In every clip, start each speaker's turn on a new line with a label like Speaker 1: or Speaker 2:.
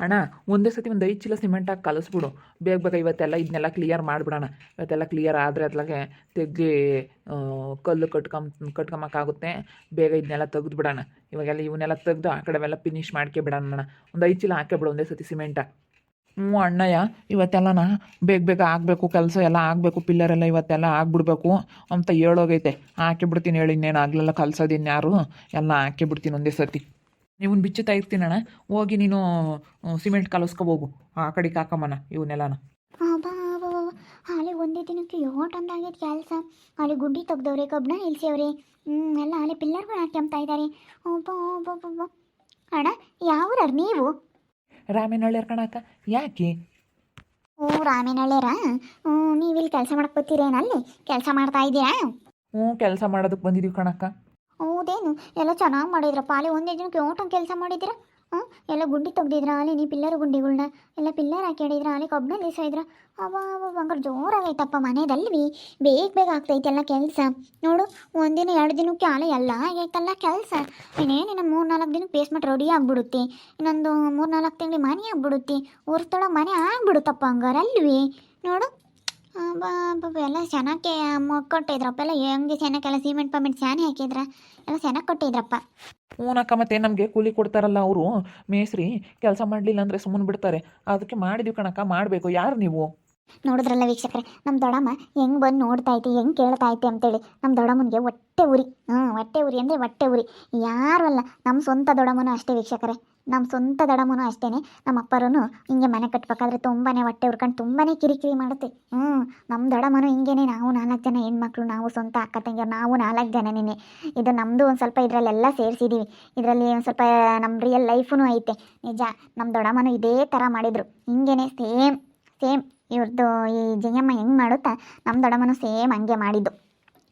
Speaker 1: ಅಣ್ಣ ಒಂದೇ ಸತಿ ಒಂದು 5 ಚೀಲ ಸಿಮೆಂಟ್ ಹಾಕಿ ಕಲಿಸ್ಬಿಡು. ಬೇಗ ಬೇಗ ಇವತ್ತೆಲ್ಲ ಇದನ್ನೆಲ್ಲ ಕ್ಲಿಯರ್ ಮಾಡಿಬಿಡೋಣ. ಇವತ್ತೆಲ್ಲ ಕ್ಲಿಯರ್ ಆದರೆ ಅತ್ಲಾಗೆ ತೆಗ್ದು ಕಲ್ಲು ಕಟ್ಕೊಂಬಕ್ಕಾಗುತ್ತೆ. ಬೇಗ ಇದನ್ನೆಲ್ಲ ತೆಗೆದ್ಬಿಡೋಣ. ಇವಾಗೆಲ್ಲ ಇವನ್ನೆಲ್ಲ ತೆಗೆದು ಆ ಕಡೆವೆಲ್ಲ ಫಿನಿಷ್ ಮಾಡ್ಕೊಬಿಡೋಣ ಅಣ್ಣ. ಒಂದು 5 ಚೀಲ ಹಾಕ್ಬಿಡು ಒಂದೇ ಸತಿ ಸಿಮೆಂಟ. ಹ್ಞೂ ಅಣ್ಣಯ್ಯ, ಇವತ್ತೆಲ್ಲನ ಬೇಗ ಬೇಗ ಆಗಬೇಕು, ಕೆಲಸ ಎಲ್ಲ ಆಗಬೇಕು, ಪಿಲ್ಲರೆಲ್ಲ ಇವತ್ತೆಲ್ಲ ಆಗಿಬಿಡ್ಬೇಕು ಅಂತ ಹೇಳೋಗೈತೆ. ಹಾಕಿಬಿಡ್ತೀನಿ ಹೇಳಿ, ಇನ್ನೇನು ಆಗಲೆಲ್ಲ ಕಲ್ಸೋದಿನ್ಯಾರು, ಎಲ್ಲ ಹಾಕಿಬಿಡ್ತೀನಿ ಒಂದೇ ಸತಿ. ನೀವನ್ನ ಬಿಚ್ಚುತ್ತಾ ಇರ್ತೀನಣ್ಣ, ಹೋಗಿ ನೀನು ಸಿಮೆಂಟ್ ಕಲಸ್ಕೊಬೋಗು ಆ ಕಡೆಗೆ ಹಾಕಮ್ಮನ ಇವನ್ನೆಲ್ಲನ.
Speaker 2: ಹಾಲೆ ಒಂದೇ ದಿನಕ್ಕೆ ಯೋಟಂದಾಗೈತೆ ಕೆಲಸ. ಅಲ್ಲಿ ಗುಡ್ಡಿ ತೆಗ್ದವ್ರೆ, ಕಬ್ಬಣ ಇಳಿಸವ್ರೆ, ಎಲ್ಲ ಅಲ್ಲಿ ಪಿಲ್ಲರ್ಗಳು ಹಾಕ್ಯಂಬ್ತಾ ಇದ್ದಾರೆ. ಅಣ್ಣ ಯಾವ್ರ ನೀವು?
Speaker 1: ರಾಮೇನಹಳ್ಳಿ ಕಣಕ್ಕ. ಯಾಕೆ?
Speaker 2: ರಾಮೇನಹಳ್ಳಿಯರ? ನೀವಿಲ್ಲಿ ಕೆಲಸ ಮಾಡಕ್ಕೆ ಬರ್ತೀರೇನಲ್ಲಿ? ಕೆಲಸ ಮಾಡ್ತಾ ಇದ್ದೀರಾ?
Speaker 1: ಕೆಲಸ ಮಾಡೋದಕ್ಕೆ ಬಂದಿದ್ದೀವಿ ಕಣಕ್ಕ.
Speaker 2: ಹೌದೇನು? ಎಲ್ಲ ಚೆನ್ನಾಗಿ ಮಾಡಿದ್ರಪ್ಪ. ಅಲ್ಲಿ ಒಂದೇ ದಿನಕ್ಕೆ ಓಟಂಗೆ ಕೆಲಸ ಮಾಡಿದ್ದೀರಾ? ಎಲ್ಲ ಗುಂಡಿ ತೆಗ್ದಿದ್ರ ಅಲ್ಲಿ, ನೀ ಪಿಲ್ಲರ್ ಗುಂಡಿಗಳ್ನ ಎಲ್ಲ ಪಿಲ್ಲರ್ ಹಾಕಿಡಿದ್ರ ಅಲ್ಲಿ, ಕಬ್ಬಣ ನಿಲ್ಸಿದ್ರ. ಹಂಗಾರೆ ಜೋರಾಗೈತಪ್ಪ ಮನೆಯಲ್ಲಿ. ಬೇಗ ಬೇಗ ಆಗ್ತೈತೆ ಎಲ್ಲ ಕೆಲಸ. ನೋಡು, ಒಂದಿನ 2 ದಿನಕ್ಕೆ ಆಲೆ ಎಲ್ಲ ಆಗೈತಲ್ಲ ಕೆಲಸ. ಇನ್ನೇನು 3-4 ದಿನಕ್ಕೆ ಬೇಸ್ಮೆಂಟ್ ರೆಡಿ ಆಗಿಬಿಡುತ್ತೆ. ಇನ್ನೊಂದು 3-4 ತಿಂಗಳು ಮನೆ ಆಗ್ಬಿಡುತ್ತೆ. ಊರ್ತೊಳಗೆ ಮನೆ ಆಗ್ಬಿಡುತ್ತಪ್ಪ ಹಂಗಾರೆ ಅಲ್ವಿ. ನೋಡು, ಎಲ್ಲ ಚೆನ್ನಾಗಿ ಕೊಟ್ಟಿದ್ರಪ್ಪ. ಎಲ್ಲ ಹೆಂಗೆ ಚೆನ್ನಾಗೆಲ್ಲ ಸಿಮೆಂಟ್ ಪಮೆಂಟ್ ಸ್ಯಾನೆ ಹಾಕಿದ್ರ, ಎಲ್ಲ ಚೆನ್ನಾಗಿ ಕೊಟ್ಟಿದ್ರಪ್ಪ.
Speaker 1: ಹೂನಕ್ಕ, ಮತ್ತೆ ನಮಗೆ ಕೂಲಿ ಕೊಡ್ತಾರಲ್ಲ ಅವರು ಮೇಸ್ರಿ, ಕೆಲಸ ಮಾಡಲಿಲ್ಲ ಅಂದರೆ ಸುಮ್ಮನೆ ಬಿಡ್ತಾರೆ. ಅದಕ್ಕೆ ಮಾಡಿದೀವಿ ಕಣಕ್ಕ. ಮಾಡಬೇಕು. ಯಾರು ನೀವು?
Speaker 2: ನೋಡಿದ್ರಲ್ಲ ವೀಕ್ಷಕರೇ, ನಮ್ಮ ದೊಡ್ಡಮ್ಮ ಹೆಂಗೆ ಬಂದು ನೋಡ್ತಾ ಐತಿ, ಹೆಂಗೆ ಕೇಳ್ತಾ ಐತಿ ಅಂತೇಳಿ. ನಮ್ಮ ದೊಡ್ಡಮ್ಮನಿಗೆ ಹೊಟ್ಟೆ ಉರಿ. ಹೊಟ್ಟೆ ಉರಿ ಅಂದರೆ ಹೊಟ್ಟೆ ಉರಿ. ಯಾರು ಅಲ್ಲ, ನಮ್ಮ ಸ್ವಂತ ದೊಡ್ಡಮ್ಮನೂ ಅಷ್ಟೇ ವೀಕ್ಷಕರೇ. ನಮ್ಮ ಸ್ವಂತ ದೊಡ್ಡಮ್ಮನೂ ಅಷ್ಟೇ. ನಮ್ಮ ಅಪ್ಪರೂ ಹಿಂಗೆ ಮನೆ ಕಟ್ಟಬೇಕಾದ್ರೆ ತುಂಬಾ ಹೊಟ್ಟೆ ಉರ್ಕೊಂಡು ತುಂಬಾ ಕಿರಿಕಿರಿ ಮಾಡುತ್ತೆ. ನಮ್ಮ ದೊಡ್ಡಮ್ಮನೂ ಹಿಂಗೇನೆ. ನಾವು 4 ಜನ ಹೆಣ್ಮಕ್ಳು, ನಾವು ಸ್ವಂತ ಅಕ್ಕ ತಂಗಿಯರು, ನಾವು 4 ಜನನೇ. ಇದು ನಮ್ಮದು ಒಂದು ಸ್ವಲ್ಪ ಇದರಲ್ಲೆಲ್ಲ ಸೇರಿಸಿದ್ದೀವಿ. ಇದರಲ್ಲಿ ಒಂದು ಸ್ವಲ್ಪ ನಮ್ಮ ರಿಯಲ್ ಲೈಫೂ ಐತೆ. ನಿಜ, ನಮ್ಮ ದೊಡ್ಡಮ್ಮನೂ ಇದೇ ಥರ ಮಾಡಿದರು. ಹಿಂಗೇನೆ ಸೇಮ್ ಇವ್ರದ್ದು ಈ ಜಯಮ್ಮ ಹೆಂಗೆ ಮಾಡುತ್ತಾ, ನಮ್ಮ ದೊಡ್ಡಮ್ಮನೂ ಸೇಮ್ ಹಂಗೆ ಮಾಡಿದ್ದು.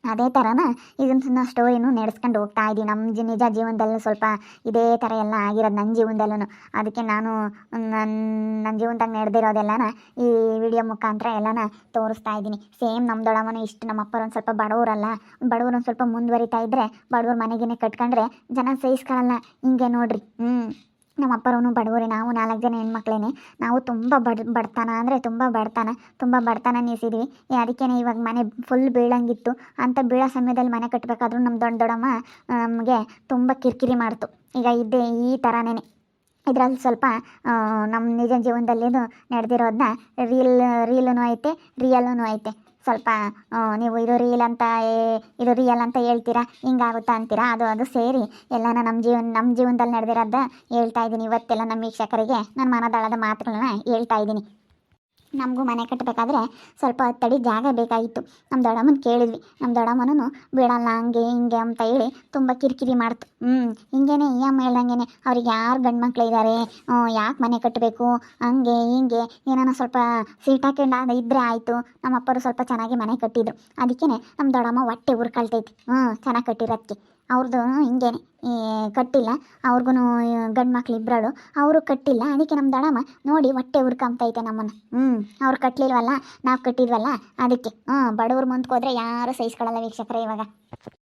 Speaker 2: ಅದೇ ಥರನ ಇದನ್ನ ಸ್ಟೋರಿನೂ ನಡೆಸ್ಕೊಂಡು ಹೋಗ್ತಾ ಇದ್ದೀವಿ. ನಮ್ಮ ನಿಜ ಜೀವನದಲ್ಲೂ ಸ್ವಲ್ಪ ಇದೇ ಥರ ಎಲ್ಲ ಆಗಿರೋದು ನನ್ನ ಜೀವನದಲ್ಲೂ. ಅದಕ್ಕೆ ನಾನು ನನ್ನ ಜೀವನದಾಗ ನಡೆದಿರೋದೆಲ್ಲನ ಈ ವಿಡಿಯೋ ಮುಖಾಂತರ ಎಲ್ಲನ ತೋರಿಸ್ತಾ ಇದ್ದೀನಿ. ಸೇಮ್ ನಮ್ಮ ದೊಡ್ಡಮ್ಮನೂ ಇಷ್ಟು. ನಮ್ಮ ಅಪ್ಪರು ಒಂದು ಸ್ವಲ್ಪ ಬಡವರಲ್ಲ, ಬಡವರು ಒಂದು ಸ್ವಲ್ಪ ಮುಂದುವರಿತಾ ಇದ್ದರೆ, ಬಡವ್ರ ಮನೆಗೇನೆ ಕಟ್ಕೊಂಡ್ರೆ ಜನ ಸಹಿಸ್ಕೊಳ್ಳಲ್ಲ. ಹಿಂಗೆ ನೋಡ್ರಿ. ನಮ್ಮ ಅಪ್ಪರೂ ಬಡವರೇ. ನಾವು 4 ಜನ ಹೆಣ್ಮಕ್ಳೇ. ನಾವು ತುಂಬ ಬಡತನ ಅಂದರೆ ತುಂಬ ಬಡತನ ನಿಲ್ಸಿದ್ವಿ. ಅದಕ್ಕೇ ಇವಾಗ ಮನೆ ಫುಲ್ ಬೀಳಂಗಿತ್ತು. ಅಂತ ಬೀಳೋ ಸಮಯದಲ್ಲಿ ಮನೆ ಕಟ್ಟಬೇಕಾದ್ರೂ ನಮ್ಮ ದೊಡ್ಡಮ್ಮ ನಮಗೆ ತುಂಬ ಕಿರಿಕಿರಿ ಮಾಡ್ತು. ಈಗ ಇದ್ದೇ ಈ ಥರನೇ. ಇದರಲ್ಲಿ ಸ್ವಲ್ಪ ನಮ್ಮ ನಿಜ ಜೀವನದಲ್ಲಿದು ನಡೆದಿರೋದನ್ನ ರೀಲೂ ಐತೆ, ರಿಯಲ್ಲೂ ಐತೆ. ಸ್ವಲ್ಪ ನೀವು ಇದು ರಿಯಲ್ ಅಂತ ಹೇಳ್ತೀರಾ, ಹಿಂಗಾಗುತ್ತಾ ಅಂತೀರಾ. ಅದು ಸೇರಿ ಎಲ್ಲನ ನಮ್ಮ ಜೀವನದಲ್ಲಿ ನಡೆದಿರೋದ ಹೇಳ್ತಾ ಇದ್ದೀನಿ. ಇವತ್ತೆಲ್ಲ ನಮ್ಮ ವೀಕ್ಷಕರಿಗೆ ನನ್ನ ಮನದಾಳದ ಮಾತುಗಳನ್ನ ಹೇಳ್ತಾ ಇದ್ದೀನಿ. ನಮಗೂ ಮನೆ ಕಟ್ಟಬೇಕಾದ್ರೆ ಸ್ವಲ್ಪ ತಡಿ ಜಾಗ ಬೇಕಾಗಿತ್ತು. ನಮ್ಮ ದೊಡ್ಡಮ್ಮನ ಕೇಳಿದ್ವಿ. ನಮ್ಮ ದೊಡ್ಡಮ್ಮನೂ ಬಿಡಲ್ಲ, ಹಂಗೆ ಹಿಂಗೆ ಅಂತ ಹೇಳಿ ತುಂಬ ಕಿರಿಕಿರಿ ಮಾಡ್ತು. ಹಿಂಗೇನೆ ಈ ಅಮ್ಮ ಹೇಳ್ದಂಗೆ ಅವ್ರಿಗೆ ಯಾರು ಗಂಡು ಮಕ್ಳು ಇದ್ದಾರೆ, ಯಾಕೆ ಮನೆ ಕಟ್ಟಬೇಕು, ಹಂಗೆ ಹಿಂಗೆ ಏನಾನ ಸ್ವಲ್ಪ ಸೀಟ್ ಹಾಕೊಂಡು ಇದ್ದರೆ ಆಯಿತು. ನಮ್ಮ ಅಪ್ಪರು ಸ್ವಲ್ಪ ಚೆನ್ನಾಗಿ ಮನೆ ಕಟ್ಟಿದ್ರು. ಅದಕ್ಕೇ ನಮ್ಮ ದೊಡ್ಡಮ್ಮ ಹೊಟ್ಟೆ ಉರ್ಕೊಳ್ತೈತಿ. ಚೆನ್ನಾಗಿ ಕಟ್ಟಿರೋದಕ್ಕೆ. ಅವ್ರದ್ದು ಹಿಂಗೇನೆ ಕಟ್ಟಿಲ್ಲ, ಅವ್ರಿಗೂ ಗಂಡು ಮಕ್ಳು ಇಬ್ಬರಳು, ಅವರು ಕಟ್ಟಿಲ್ಲ. ಅದಕ್ಕೆ ನಮ್ಮ ದೊಡ್ಡಮ್ಮ ನೋಡಿ ಹೊಟ್ಟೆ ಉರ್ಕೊಂಬತೈತೆ ನಮ್ಮನ್ನು. ಅವ್ರು ಕಟ್ಟಲಿಲ್ವಲ್ಲ, ನಾವು ಕಟ್ಟಿದ್ವಲ್ಲ, ಅದಕ್ಕೆ. ಬಡವ್ರು ಮುಂದ್ಕೋದ್ರೆ ಯಾರು ಸಹಿಸ್ಕೊಳ್ಳಲ್ಲ ವೀಕ್ಷಕರೇ.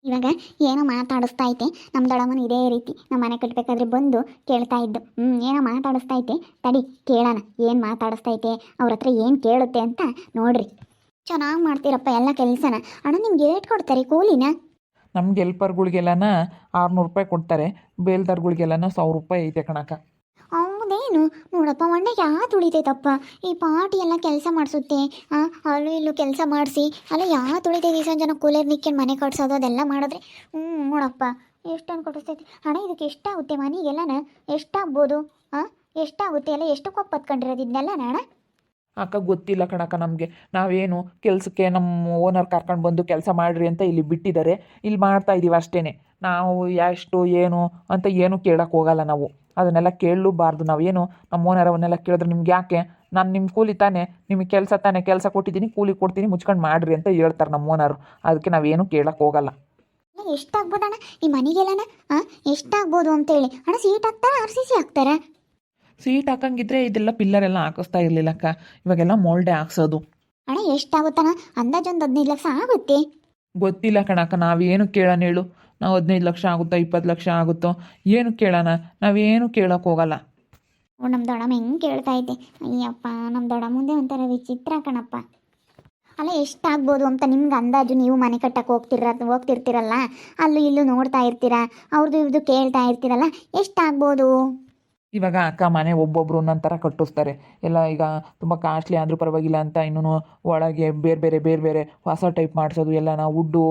Speaker 2: ಇವಾಗ ಏನೋ ಮಾತಾಡಿಸ್ತಾ ಐತೆ ನಮ್ಮ ದೊಡ್ಡಮ್ಮನ. ಇದೇ ರೀತಿ ನಮ್ಮ ಮನೆ ಕಟ್ಟಬೇಕಾದ್ರೆ ಬಂದು ಕೇಳ್ತಾ ಇದ್ದು. ಏನೋ ಮಾತಾಡಿಸ್ತಾ ಐತೆ, ತಡಿ ಕೇಳೋಣ ಏನು ಮಾತಾಡಿಸ್ತೈತೆ, ಅವ್ರ ಹತ್ರ ಏನು ಕೇಳುತ್ತೆ ಅಂತ ನೋಡ್ರಿ. ಚೆನ್ನಾಗಿ ಮಾಡ್ತೀರಪ್ಪ ಎಲ್ಲ ಕೆಲಸನ. ಅಣ್ಣ ನಿಮ್ಗೆ ಏಟ್ ಕೊಡ್ತಾರೆ ಕೂಲಿನ?
Speaker 1: ನಮ್ಗೆ ಹೆಲ್ಪರ್ಗಳಿಗೆಲ್ಲನ 600 ರೂಪಾಯಿ ಕೊಡ್ತಾರೆ. ಬೇಲ್ದಾರ್ಗಳಿಗೆಲ್ಲನ 1000 ರೂಪಾಯಿ ಐತೆ ಕಣಕ್ಕ.
Speaker 2: ಹೌದೇನು? ನೋಡಪ್ಪ ಮಂಡೆ ಯಾವ್ದು ಉಳಿತೈತಪ್ಪ. ಈ ಪಾಟಿ ಎಲ್ಲ ಕೆಲಸ ಮಾಡಿಸುತ್ತೆ, ಅಲ್ಲೂ ಇಲ್ಲೂ ಕೆಲಸ ಮಾಡಿಸಿ ಅಲ್ಲ ಯಾವ್ದು ಉಳಿತೈತಿ. ಜನ ಕೂಲರ್ ನಿಕ್ಕೊಂಡು ಮನೆ ಕಟ್ಸೋದು ಅದೆಲ್ಲ ಮಾಡಿದ್ರೆ ನೋಡಪ್ಪ ಎಷ್ಟೊಂದು ಕೊಡಿಸ್ತೈತಿ. ಅಣ್ಣ ಇದಕ್ಕೆ ಎಷ್ಟಾಗುತ್ತೆ ಮನೆಗೆಲ್ಲನ? ಎಷ್ಟಾಗ್ಬೋದು? ಎಷ್ಟಾಗುತ್ತೆ? ಎಲ್ಲ ಎಷ್ಟು ಕೊಪ್ಪ ಹತ್ಕೊಂಡಿರೋದು ಇದನ್ನೆಲ್ಲ ಅಣ್ಣ?
Speaker 1: ಅಕ್ಕ ಗೊತ್ತಿಲ್ಲ ಕಣಕ್ಕ ನಮಗೆ. ನಾವೇನು ಕೆಲಸಕ್ಕೆ ನಮ್ಮ ಓನರ್ ಕರ್ಕೊಂಡು ಬಂದು ಕೆಲಸ ಮಾಡಿರಿ ಅಂತ ಇಲ್ಲಿ ಬಿಟ್ಟಿದ್ದಾರೆ. ಇಲ್ಲಿ ಮಾಡ್ತಾ ಇದ್ದೀವಿ ಅಷ್ಟೇ. ನಾವು ಎಷ್ಟು ಏನು ಅಂತ ಏನು ಕೇಳೋಕ್ಕೆ ಹೋಗಲ್ಲ ನಾವು. ಅದನ್ನೆಲ್ಲ ಕೇಳಲೂಬಾರ್ದು. ನಾವೇನು ನಮ್ಮ ಓನರ್ ಅವನ್ನೆಲ್ಲ ಕೇಳಿದ್ರೆ ನಿಮ್ಗೆ ಯಾಕೆ, ನಾನು ನಿಮ್ಮ ಕೂಲಿ ತಾನೇ, ನಿಮಗೆ ಕೆಲಸ ಕೊಟ್ಟಿದ್ದೀನಿ, ಕೂಲಿ ಕೊಡ್ತೀನಿ, ಮುಚ್ಕೊಂಡು ಮಾಡಿರಿ ಅಂತ ಹೇಳ್ತಾರೆ ನಮ್ಮ ಓನರು. ಅದಕ್ಕೆ ನಾವೇನು ಕೇಳೋಕ್ಕೆ ಹೋಗಲ್ಲ.
Speaker 2: ಎಷ್ಟಾಗ್ಬೋದಣ್ಣ ಈ ಮನೆಗೆಲ್ಲನ? ಎಷ್ಟಾಗ್ಬೋದು ಅಂತೇಳಿ. ಅಣ್ಣ ಸೀಟ್ ಹಾಕ್ತಾರ RCC ಹಾಕ್ತಾರ?
Speaker 1: ಸೀಟ್ ಹಾಕಂಗಿದ್ರೆ ಇದೆಲ್ಲ ಪಿಲ್ಲರೆಲ್ಲ ಹಾಕಿಸ್ತಾ ಇರಲಿಲ್ಲಕ್ಕ. ಇವಾಗೆಲ್ಲ ಮೋಲ್ಡೆ ಹಾಕ್ಸೋದು.
Speaker 2: ಅಣ್ಣ ಎಷ್ಟಾಗುತ್ತಣ್ಣ? ಅಂದಾಜೊಂದು 15 ಲಕ್ಷ ಆಗುತ್ತೆ.
Speaker 1: ಗೊತ್ತಿಲ್ಲ ಕಣಕ್ಕ, ನಾವೇನು ಕೇಳೋಣ ಹೇಳು. ನಾವು 15 ಲಕ್ಷ ಆಗುತ್ತೋ 20 ಲಕ್ಷ ಆಗುತ್ತೋ ಏನು ಕೇಳೋಣ, ನಾವೇನು ಕೇಳೋಕೆ ಹೋಗಲ್ಲ.
Speaker 2: ನಮ್ಮ ದೊಡ್ಡಮ್ಮ ಹೆಂಗೆ ಕೇಳ್ತಾ ಐತೆ. ಅಯ್ಯಪ್ಪ, ನಮ್ಮ ದೊಡ್ಡಮ್ಮ ಮುಂದೆ ಒಂಥರ ವಿಚಿತ್ರ ಕಣಪ್ಪ. ಅಲ್ಲ, ಎಷ್ಟಾಗ್ಬೋದು ಅಂತ ನಿಮ್ಗೆ ಅಂದಾಜು? ನೀವು ಮನೆ ಕಟ್ಟಕ್ಕೆ ಹೋಗ್ತಿರ್ತೀರಲ್ಲ, ಅಲ್ಲೂ ಇಲ್ಲೂ ನೋಡ್ತಾ ಇರ್ತೀರಾ, ಅವ್ರದ್ದು ಇವ್ರದ್ದು ಕೇಳ್ತಾ ಇರ್ತೀರಲ್ಲ, ಎಷ್ಟಾಗ್ಬೋದು?
Speaker 1: ಇವಾಗ ಅಕ್ಕ ಮನೆ ಒಬ್ಬೊಬ್ರು ಒಂದೊಂದು ಥರ ಕಟ್ಟಿಸ್ತಾರೆ ಎಲ್ಲ. ಈಗ ತುಂಬ ಕಾಸ್ಟ್ಲಿ ಆದರೂ ಪರವಾಗಿಲ್ಲ ಅಂತ ಇನ್ನೂ ಒಳಗೆ ಬೇರೆ ಬೇರೆ ಹೊಸ ಟೈಪ್ ಮಾಡಿಸೋದು ಎಲ್ಲನ ವುಡ್ಡು.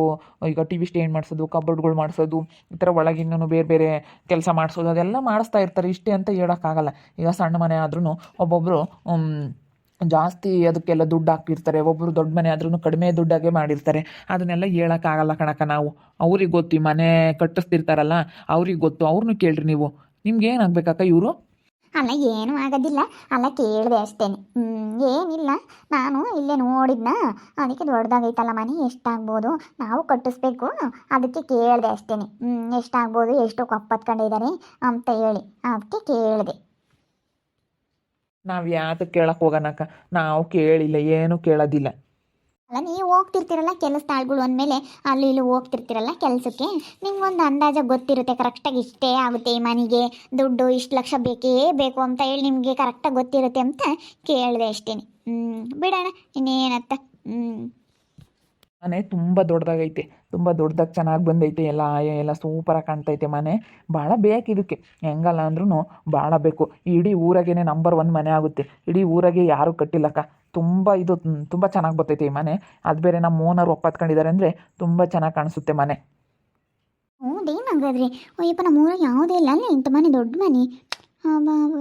Speaker 1: ಈಗ ಟಿ ವಿ ಸ್ಟ್ಯಾಂಡ್ ಮಾಡಿಸೋದು, ಕಬೋರ್ಡ್ಗಳು ಮಾಡಿಸೋದು, ಈ ಥರ ಒಳಗೆ ಇನ್ನೂ ಬೇರೆ ಕೆಲಸ ಮಾಡಿಸೋದು, ಅದೆಲ್ಲ ಮಾಡಿಸ್ತಾ ಇರ್ತಾರೆ. ಇಷ್ಟೇ ಅಂತ ಹೇಳೋಕ್ಕಾಗಲ್ಲ. ಈಗ ಸಣ್ಣ ಮನೆ ಆದ್ರೂ ಒಬ್ಬೊಬ್ಬರು ಜಾಸ್ತಿ ಅದಕ್ಕೆಲ್ಲ ದುಡ್ಡು ಹಾಕಿರ್ತಾರೆ, ಒಬ್ಬರು ದೊಡ್ಡ ಮನೆ ಆದ್ರೂ ಕಡಿಮೆ ದುಡ್ಡಾಗೆ ಮಾಡಿರ್ತಾರೆ. ಅದನ್ನೆಲ್ಲ ಹೇಳೋಕ್ಕಾಗಲ್ಲ ಕಣಕ್ಕ. ನಾವು ಅವ್ರಿಗೆ ಗೊತ್ತು, ಈ ಮನೆ ಕಟ್ಟಿಸ್ತಿರ್ತಾರಲ್ಲ ಅವ್ರಿಗೆ ಗೊತ್ತು. ಅವ್ರನ್ನೂ ಕೇಳ್ರಿ ನೀವು. ನಿಮ್ಗೆ ಏನಾಗಬೇಕಕ್ಕ ಇವರು?
Speaker 2: ಅಲ್ಲ, ಏನೂ ಆಗೋದಿಲ್ಲ. ಅಲ್ಲ, ಕೇಳಿದೆ ಅಷ್ಟೇನೆ. ಏನಿಲ್ಲ, ನಾನು ಇಲ್ಲೇ ನೋಡಿದ್ನ, ಅದಕ್ಕೆ ದೊಡ್ಡದಾಗೈತಲ್ಲ ಮನೆ, ಎಷ್ಟಾಗ್ಬೋದು, ನಾವು ಕಟ್ಟಿಸ್ಬೇಕು, ಅದಕ್ಕೆ ಕೇಳಿದೆ ಅಷ್ಟೇನೆ. ಎಷ್ಟಾಗ್ಬೋದು, ಎಷ್ಟು ಒಪ್ಪತ್ಕೊಂಡಿದ್ದಾರೆ ಅಂತ ಹೇಳಿ ಅದಕ್ಕೆ ಕೇಳಿದೆ.
Speaker 1: ನಾವು ಯಾತಕ್ಕೆ ಕೇಳಕ್ಕೆ ಹೋಗೋಣಕ್ಕ? ನಾವು ಕೇಳಿಲ್ಲ, ಏನೂ ಕೇಳೋದಿಲ್ಲ.
Speaker 2: ಅಲ್ಲ, ನೀವು ಹೋಗ್ತಿರ್ತೀರಲ್ಲ ಕೆಲಸ ತಾಳ್ಗಳು ಅಂದಮೇಲೆ, ಅಲ್ಲಿ ಇಲ್ಲಿ ಹೋಗ್ತಿರ್ತೀರಲ್ಲ ಕೆಲಸಕ್ಕೆ, ನಿಮ್ಗೊಂದು ಅಂದಾಜಾಗಿ ಗೊತ್ತಿರುತ್ತೆ ಕರೆಕ್ಟಾಗಿ ಇಷ್ಟೇ ಆಗುತ್ತೆ ಈ ಮನೆಗೆ ದುಡ್ಡು, ಇಷ್ಟು ಲಕ್ಷ ಬೇಕೇ ಬೇಕು ಅಂತ ಹೇಳಿ ನಿಮಗೆ ಕರೆಕ್ಟಾಗಿ ಗೊತ್ತಿರುತ್ತೆ ಅಂತ ಕೇಳಿದೆ ಅಷ್ಟೇ. ಬಿಡೋಣ, ಇನ್ನೇನತ್ತ.
Speaker 1: ಮನೆ ತುಂಬ ದೊಡ್ಡದಾಗೈತೆ, ತುಂಬ ದೊಡ್ಡದಾಗಿ ಚೆನ್ನಾಗಿ ಬಂದೈತೆ. ಎಲ್ಲ ಸೂಪರಾಗಿ ಕಾಣ್ತೈತೆ ಮನೆ. ಭಾಳ ಬೇಕು ಇದಕ್ಕೆ, ಹೆಂಗಲ್ಲ ಅಂದ್ರೂ ಭಾಳ ಬೇಕು. ಇಡೀ ಊರಾಗೇ ನಂಬರ್ 1 ಮನೆ ಆಗುತ್ತೆ. ಇಡೀ ಊರಾಗೆ ಯಾರೂ ಕಟ್ಟಿಲ್ಲಕ್ಕ. ತುಂಬ ಚೆನ್ನಾಗಿ ಬರ್ತೈತೆ ಈ ಮನೆ. ಅದು ಬೇರೆ ನಮ್ಮ ಓನರ್ ಒಪ್ಪತ್ಕೊಂಡಿದ್ದಾರೆ ಅಂದರೆ ತುಂಬ ಚೆನ್ನಾಗಿ ಕಾಣಿಸುತ್ತೆ ಮನೆ.
Speaker 2: ಹೌದೇನಾಗಾದ್ರಿ? ಅಯ್ಯಪ್ಪ, ನಮ್ಮ ಊರಾಗ ಯಾವುದೇ ಇಲ್ಲ ಅಲ್ಲೇ ಇಂಥ ಮನೆ, ದೊಡ್ಡ ಮನೆ.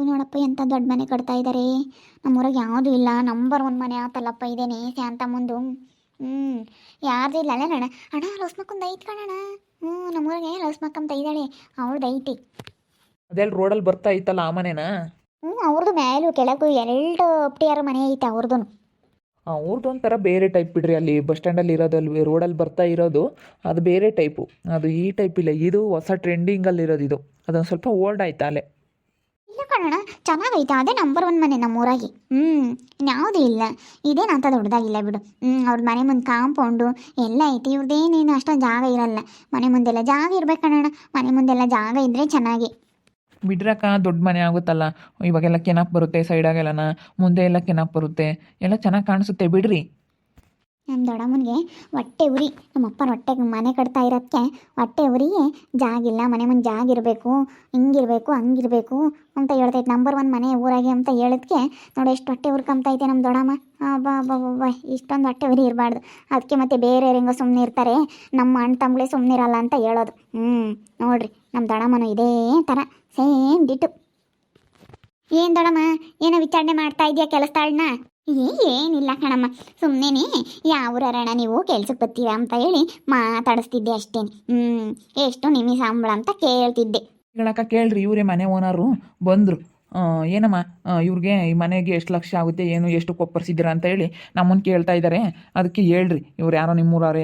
Speaker 2: ನೋಡಪ್ಪ, ಎಂಥ ದೊಡ್ಡ ಮನೆ ಕಟ್ತಾ ಇದ್ದಾರೆ. ನಮ್ಮೂರಾಗ ಯಾವುದೂ ಇಲ್ಲ, ನಂಬರ್ 1 ಮನೆ ಆತಲ್ಲಪ್ಪ ಇದೇನೆ ಶಾಂತ ಮುಂದು. ಯಾರ್ದು ಇಲ್ಲ ಅಲ್ಲ ಅಣ್ಣ. ಅಣ್ಣ, ಲಸ್ಮಕ್ಕೊಂದು ಐತಿ ಕಣಣ್ಣ. ನಮ್ಮೂರಾಗೆ ಲಸ್ಮಕ್ಕಂತ ಇದ್ದಾಳೆ, ಅವಳ್ದು ಐತಿ.
Speaker 1: ಅದೆಲ್ಲ ರೋಡಲ್ಲಿ ಬರ್ತಾ ಇತ್ತಲ್ಲ ಆ ಮನೆನಾ?
Speaker 2: ಅವ್ರದ್ದು ಮೇಲೂ ಕೆಳಗೂ 2 ಅಪ್ಟಿಯಾರ ಮನೆ ಐತೆ ಅವ್ರದ್ದು.
Speaker 1: ಅವ್ರದ್ದು ಒಂಥರ ಬೇರೆ ಟೈಪ್ ಬಿಡ್ರಿ. ಅಲ್ಲಿ ಬಸ್ ಸ್ಟ್ಯಾಂಡಲ್ಲಿ ಇರೋದಲ್ಲಿ ರೋಡಲ್ಲಿ ಬರ್ತಾ ಇರೋದು ಅದು ಬೇರೆ ಟೈಪು. ಅದು ಈ ಟೈಪ್ ಇಲ್ಲ, ಇದು ಹೊಸ ಟ್ರೆಂಡಿಂಗಲ್ಲಿರೋದು. ಇದು ಅದೊಂದು ಸ್ವಲ್ಪ ಓಲ್ಡ್ ಆಯ್ತಾ ಅಲ್ಲೇ.
Speaker 2: ಇಲ್ಲ ಕಣಣ್ಣ, ಚೆನ್ನಾಗೈತೆ. ಅದೇ ನಂಬರ್ 1 ಮನೆ ನಮ್ಮೂರಾಗಿ. ಇನ್ಯಾವುದೂ ಇಲ್ಲ, ಇದೇನಂತ ದೊಡ್ಡದಾಗಿಲ್ಲ ಬಿಡು. ಅವ್ರ ಮನೆ ಮುಂದೆ ಕಾಂಪೌಂಡು ಎಲ್ಲ ಐತಿ. ಇವ್ರದ್ದೇನೇನು ಅಷ್ಟೊಂದು ಜಾಗ ಇರಲ್ಲ. ಮನೆ ಮುಂದೆಲ್ಲ ಜಾಗ ಇರ್ಬೇಕು ಕಣಣ್ಣ. ಮನೆ ಮುಂದೆಲ್ಲ ಜಾಗ ಇದ್ದರೆ ಚೆನ್ನಾಗಿ.
Speaker 1: ಬಿಡ್ರಕ್ಕ, ದೊಡ್ಡ ಮನೆ ಆಗುತ್ತಲ್ಲ. ಇವಾಗೆಲ್ಲ ಕೆನಪ್ ಬರುತ್ತೆ ಸೈಡಾಗೆಲ್ಲನ, ಮುಂದೆ ಎಲ್ಲ ಕೆನಪ್ ಬರುತ್ತೆ, ಎಲ್ಲ ಚೆನ್ನಾಗಿ ಕಾಣಿಸುತ್ತೆ ಬಿಡ್ರಿ.
Speaker 2: ನಮ್ಮ ದೊಡ್ಡಮ್ಮನಿಗೆ ಹೊಟ್ಟೆ ಉರಿ. ನಮ್ಮಪ್ಪನ ಹೊಟ್ಟೆಗೆ ಮನೆ ಕಟ್ತಾ ಇರೋದಕ್ಕೆ ಹೊಟ್ಟೆ ಉರಿಗೆ ಜಾಗಿಲ್ಲ, ಮನೆ ಮುಂದೆ ಜಾಗ ಇರಬೇಕು, ಹಿಂಗಿರಬೇಕು ಹಂಗಿರಬೇಕು ಅಂತ ಹೇಳ್ತೈತೆ. ನಂಬರ್ 1 ಮನೆ ಊರಾಗೆ ಅಂತ ಹೇಳಿದ್ಕೆ ನೋಡಿ ಎಷ್ಟು ಹೊಟ್ಟೆ ಉರ್ಕೊಂತೈತೆ ನಮ್ಮ ದೊಡ್ಡಮ್ಮ. ಬಾ ಇಷ್ಟೊಂದು ಹೊಟ್ಟೆ ಉರಿ ಇರಬಾರ್ದು. ಅದಕ್ಕೆ ಮತ್ತೆ ಬೇರೆ ಹೆಂಗೋ ಸುಮ್ಮನೆ ಇರ್ತಾರೆ, ನಮ್ಮ ಅಣ್ಣ ತಮ್ಮಗಳೇ ಸುಮ್ಮನೆ ಇರಲ್ಲ ಅಂತ ಹೇಳೋದು. ನೋಡ್ರಿ, ನಮ್ಮ ದೊಡ್ಡಮ್ಮನು ಇದೇ ಥರ ಸೇಮ್ ಡಿಟ್ಟು. ಏನು ದೊಡ್ಡಮ್ಮ, ಏನೋ ವಿಚಾರಣೆ ಮಾಡ್ತಾ ಇದೆಯಾ ಕೆಲಸದಾಳನ್ನ? ಏನಿಲ್ಲ ಕಣಮ್ಮ, ಸುಮ್ಮನೆ ಯಾವ್ರಣ್ಣ ನೀವು ಕೆಲ್ಸಕ್ಕೆ ಬರ್ತೀರಾ ಅಂತ ಹೇಳಿ ಮಾತಾಡಿಸ್ತಿದ್ದೆ ಅಷ್ಟೇ. ಎಷ್ಟು ನಿಮಗೆ ಸಂಬಳ ಅಂತ ಕೇಳ್ತಿದ್ದೆ.
Speaker 1: ಹೇಳಕ್ಕ, ಕೇಳ್ರಿ, ಇವರೇ ಮನೆ ಓನರು ಬಂದರು. ಏನಮ್ಮ, ಇವ್ರಿಗೆ ಈ ಮನೆಗೆ ಎಷ್ಟು ಲಕ್ಷ ಆಗುತ್ತೆ, ಏನು ಎಷ್ಟು ಕೊಪ್ಪರಿಸಿದ್ದೀರಾ ಅಂತ ಹೇಳಿ ನಮ್ಮನ್ನು ಕೇಳ್ತಾ ಇದ್ದಾರೆ. ಅದಕ್ಕೆ ಹೇಳ್ರಿ, ಇವ್ರು ಯಾರೋ ನಿಮ್ಮೂರವ್ರೆ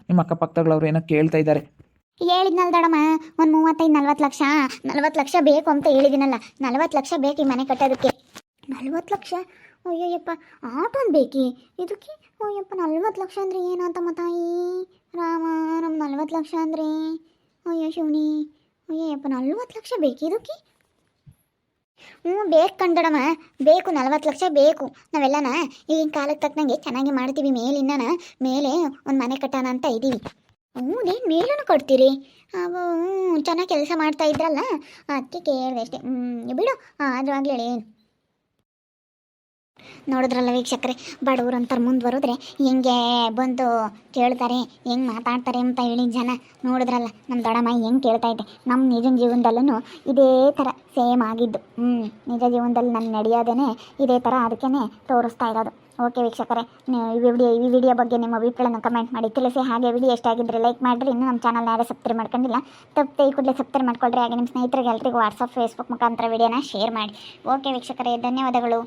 Speaker 1: ನಿಮ್ಮ ಅಕ್ಕಪಕ್ಕದವ್ರು ಏನೋ ಕೇಳ್ತಾ ಇದ್ದಾರೆ.
Speaker 2: ಹೇಳಿದ್ನಲ್ಲ ದೊಡ್ಡಮ್ಮ, ಒಂದು 35-40 ಲಕ್ಷ 40 ಲಕ್ಷ ಬೇಕು ಅಂತ ಹೇಳಿದಿನಲ್ಲ. 40 ಲಕ್ಷ ಬೇಕು ಈ ಮನೆ ಕಟ್ಟೋದಕ್ಕೆ. 40 ಲಕ್ಷ? ಅಯ್ಯಯ್ಯಪ್ಪ, ಆಟೋನ್ ಬೇಕಿ ಇದಕ್ಕೆ? ಅಯ್ಯಪ್ಪ, 40 ಲಕ್ಷ ಅಂದರೆ ಏನಂತಮ್ಮ ತಾಯಿ ರಾಮ. ನಮ್ಮ 40 ಲಕ್ಷ ಅಂದರೆ ಅಯ್ಯೋ ಶಿವನಿ, ಅಯ್ಯಯ್ಯಪ್ಪ, 40 ಲಕ್ಷ ಬೇಕು ಇದಕ್ಕೆ? ಬೇಕು ಕಂಡಡಮ್ಮ, ಬೇಕು. 40 ಲಕ್ಷ ಬೇಕು. ನಾವೆಲ್ಲನ ಈಗಿನ ಕಾಲಕ್ಕೆ ತಕ್ಕನಂಗೆ ಚೆನ್ನಾಗಿ ಮಾಡ್ತೀವಿ. ಮೇಲೆ ಒಂದು ಮನೆ ಕಟ್ಟೋಣ ಅಂತ ಇದ್ದೀವಿ. ಹೌದೇನು, ಮೇಲೂ ಕೊಡ್ತೀರಿ? ಅವು ಚೆನ್ನಾಗಿ ಕೆಲಸ ಮಾಡ್ತಾ ಇದ್ರಲ್ಲ, ಅದಕ್ಕೆ ಕೇಳಿದೆ ಅಷ್ಟೇ. ಬಿಡು, ಆದ್ರೂ ಏನು. ನೋಡಿದ್ರಲ್ಲ ವೀಕ್ಷಕರೇ, ಬಡವರು ಅಂತಾರೆ ಮುಂದೆ ಬರೋದ್ರೆ ಹೆಂಗೆ ಬಂದು ಕೇಳ್ತಾರೆ, ಹೆಂಗೆ ಮಾತಾಡ್ತಾರೆ ಅಂತ ಹೇಳಿ ಜನ. ನೋಡಿದ್ರಲ್ಲ ನಮ್ಮ ದೊಡ್ಡಮ್ಮ ಹೆಂಗೆ ಕೇಳ್ತಾ ಇದ್ದೆ. ನಮ್ಮ ನಿಜ ಜೀವನದಲ್ಲೂ ಇದೇ ಥರ ಸೇಮ್ ಆಗಿದ್ದು. ನಿಜ ಜೀವನದಲ್ಲಿ ನಾನು ನಡೆಯೋದೇ ಇದೇ ಥರ, ಅದಕ್ಕೇ ತೋರಿಸ್ತಾ ಇರೋದು. ಓಕೆ ವೀಕ್ಷಕರೇ, ಈ ವಿಡಿಯೋ ಬಗ್ಗೆ ನಿಮ್ಮ ಅಭಿಪ್ರಾಯನ ಕಮೆಂಟ್ ಮಾಡಿ ತಿಳಿಸಿ. ಹಾಗೆ ವಿಡಿಯೋ ಎಷ್ಟಾಗಿದ್ದರೆ ಲೈಕ್ ಮಾಡಿರಿ. ಇನ್ನೂ ನಮ್ಮ ಚಾನಲ್ನ ಯಾರೇ ಸಬ್ಸ್ಕ್ರೈಬ್ ಮಾಡ್ಕೊಂಡಿಲ್ಲ, ತಪ್ಪದೆ ಈ ಕೂಡಲೇ ಸಬ್ಸ್ಕ್ರೈಬ್ ಮಾಡ್ಕೊಳ್ರಿ. ಹಾಗೆ ನಿಮ್ಮ ಸ್ನೇಹಿತರಿಗೆ ಎಲ್ರಿಗೂ ವಾಟ್ಸಪ್ ಫೇಸ್ಬುಕ್ ಮುಖಾಂತರ ವಿಡಿಯೋನ ಶೇರ್ ಮಾಡಿ. ಓಕೆ ವೀಕ್ಷಕರೇ, ಧನ್ಯವಾದಗಳು.